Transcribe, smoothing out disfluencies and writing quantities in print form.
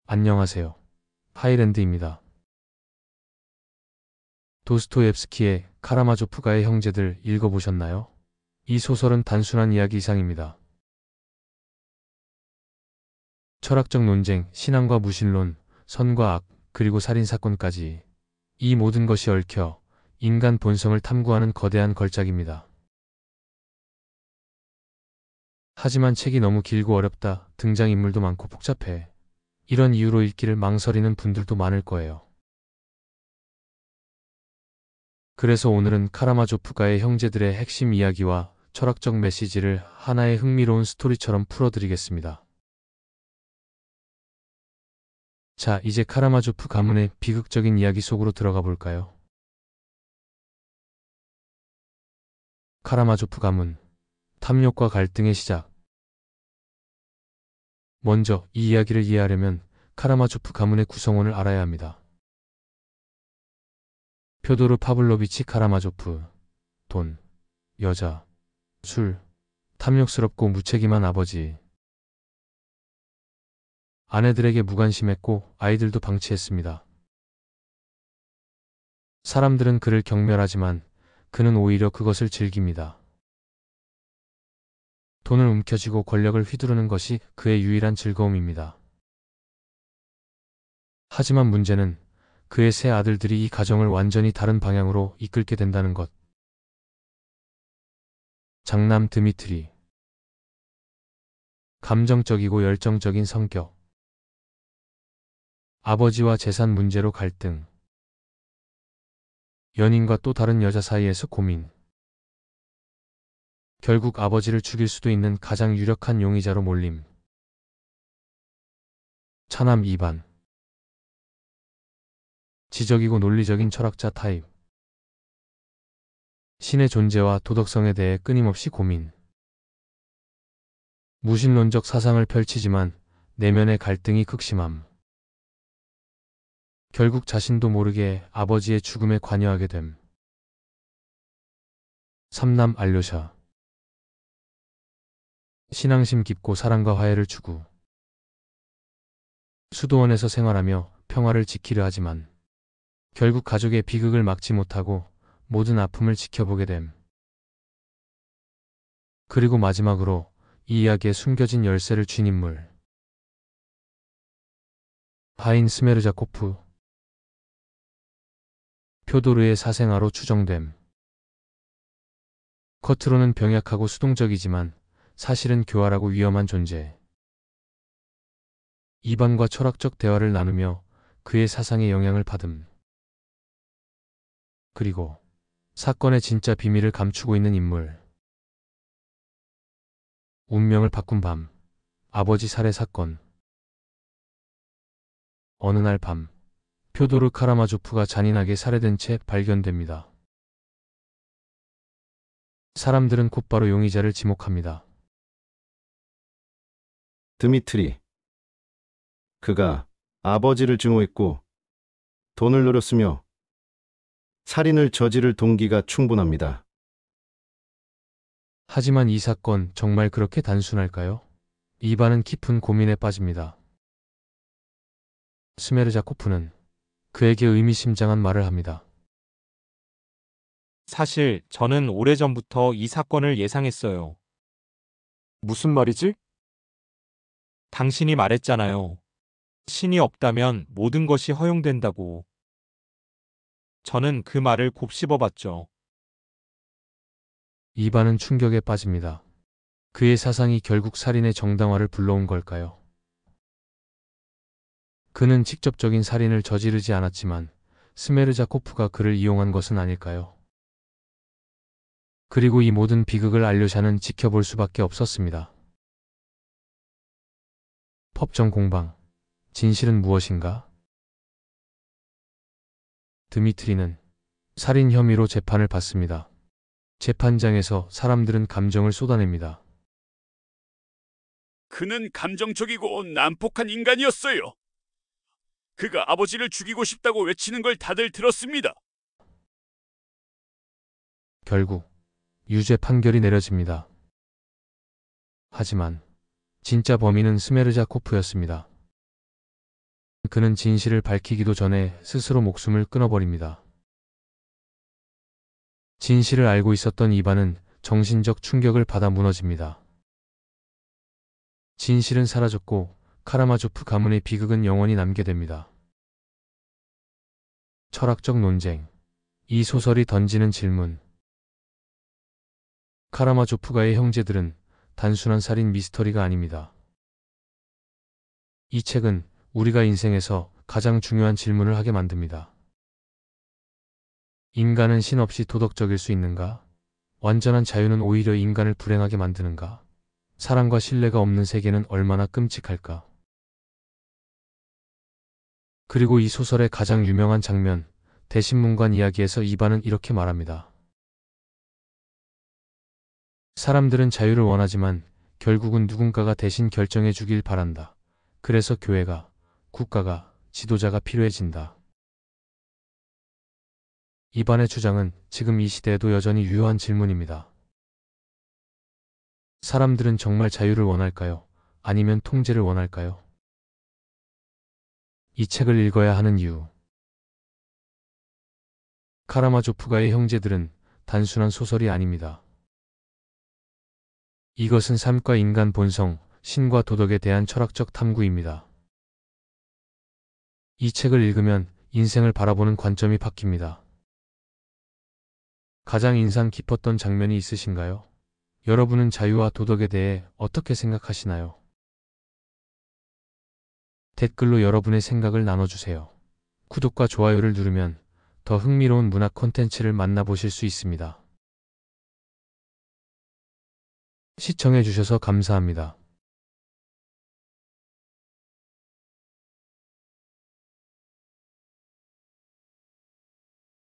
안녕하세요. 하이랜드입니다. 도스토옙스키의 카라마조프가의 형제들 읽어보셨나요? 이 소설은 단순한 이야기 이상입니다. 철학적 논쟁, 신앙과 무신론, 선과 악, 그리고 살인사건까지 이 모든 것이 얽혀 인간 본성을 탐구하는 거대한 걸작입니다. 하지만 책이 너무 길고 어렵다, 등장인물도 많고 복잡해. 이런 이유로 읽기를 망설이는 분들도 많을 거예요. 그래서 오늘은 카라마조프가의 형제들의 핵심 이야기와 철학적 메시지를 하나의 흥미로운 스토리처럼 풀어드리겠습니다. 자, 이제 카라마조프 가문의 비극적인 이야기 속으로 들어가 볼까요? 카라마조프 가문, 탐욕과 갈등의 시작. 먼저 이 이야기를 이해하려면 카라마조프 가문의 구성원을 알아야 합니다. 표도르 파블로비치 카라마조프. 돈, 여자, 술, 탐욕스럽고 무책임한 아버지. 아내들에게 무관심했고 아이들도 방치했습니다. 사람들은 그를 경멸하지만 그는 오히려 그것을 즐깁니다. 돈을 움켜쥐고 권력을 휘두르는 것이 그의 유일한 즐거움입니다. 하지만 문제는 그의 세 아들들이 이 가정을 완전히 다른 방향으로 이끌게 된다는 것. 장남 드미트리. 감정적이고 열정적인 성격. 아버지와 재산 문제로 갈등. 연인과 또 다른 여자 사이에서 고민. 결국 아버지를 죽일 수도 있는 가장 유력한 용의자로 몰림. 차남 이반. 지적이고 논리적인 철학자 타입. 신의 존재와 도덕성에 대해 끊임없이 고민. 무신론적 사상을 펼치지만 내면의 갈등이 극심함. 결국 자신도 모르게 아버지의 죽음에 관여하게 됨. 삼남 알료샤. 신앙심 깊고 사랑과 화해를 추구. 수도원에서 생활하며 평화를 지키려 하지만 결국 가족의 비극을 막지 못하고 모든 아픔을 지켜보게 됨. 그리고 마지막으로 이 이야기에 숨겨진 열쇠를 쥔 인물. 하인 스메르자코프. 표도르의 사생아로 추정됨. 겉으로는 병약하고 수동적이지만 사실은 교활하고 위험한 존재. 이반과 철학적 대화를 나누며 그의 사상에 영향을 받음. 그리고 사건의 진짜 비밀을 감추고 있는 인물. 운명을 바꾼 밤. 아버지 살해 사건. 어느 날 밤, 표도르 카라마조프가 잔인하게 살해된 채 발견됩니다. 사람들은 곧바로 용의자를 지목합니다. 드미트리. 그가 아버지를 증오했고 돈을 노렸으며 살인을 저지를 동기가 충분합니다. 하지만 이 사건 정말 그렇게 단순할까요? 이반은 깊은 고민에 빠집니다. 스메르자코프는 그에게 의미심장한 말을 합니다. 사실 저는 오래전부터 이 사건을 예상했어요. 무슨 말이지? 당신이 말했잖아요. 신이 없다면 모든 것이 허용된다고. 저는 그 말을 곱씹어봤죠. 이반은 충격에 빠집니다. 그의 사상이 결국 살인의 정당화를 불러온 걸까요? 그는 직접적인 살인을 저지르지 않았지만 스메르자코프가 그를 이용한 것은 아닐까요? 그리고 이 모든 비극을 알료샤는 지켜볼 수밖에 없었습니다. 법정 공방. 진실은 무엇인가? 드미트리는 살인 혐의로 재판을 받습니다. 재판장에서 사람들은 감정을 쏟아냅니다. 그는 감정적이고 난폭한 인간이었어요. 그가 아버지를 죽이고 싶다고 외치는 걸 다들 들었습니다. 결국 유죄 판결이 내려집니다. 하지만 진짜 범인은 스메르자코프였습니다. 그는 진실을 밝히기도 전에 스스로 목숨을 끊어버립니다. 진실을 알고 있었던 이반은 정신적 충격을 받아 무너집니다. 진실은 사라졌고 카라마조프 가문의 비극은 영원히 남게 됩니다. 철학적 논쟁. 이 소설이 던지는 질문. 카라마조프가의 형제들은 단순한 살인 미스터리가 아닙니다. 이 책은 우리가 인생에서 가장 중요한 질문을 하게 만듭니다. 인간은 신 없이 도덕적일 수 있는가? 완전한 자유는 오히려 인간을 불행하게 만드는가? 사랑과 신뢰가 없는 세계는 얼마나 끔찍할까? 그리고 이 소설의 가장 유명한 장면, 대신문관 이야기에서 이반은 이렇게 말합니다. 사람들은 자유를 원하지만 결국은 누군가가 대신 결정해 주길 바란다. 그래서 교회가, 국가가, 지도자가 필요해진다. 이반의 주장은 지금 이 시대에도 여전히 유효한 질문입니다. 사람들은 정말 자유를 원할까요? 아니면 통제를 원할까요? 이 책을 읽어야 하는 이유. 카라마조프가의 형제들은 단순한 소설이 아닙니다. 이것은 삶과 인간 본성, 신과 도덕에 대한 철학적 탐구입니다. 이 책을 읽으면 인생을 바라보는 관점이 바뀝니다. 가장 인상 깊었던 장면이 있으신가요? 여러분은 자유와 도덕에 대해 어떻게 생각하시나요? 댓글로 여러분의 생각을 나눠주세요. 구독과 좋아요를 누르면 더 흥미로운 문학 콘텐츠를 만나보실 수 있습니다. 시청해주셔서 감사합니다.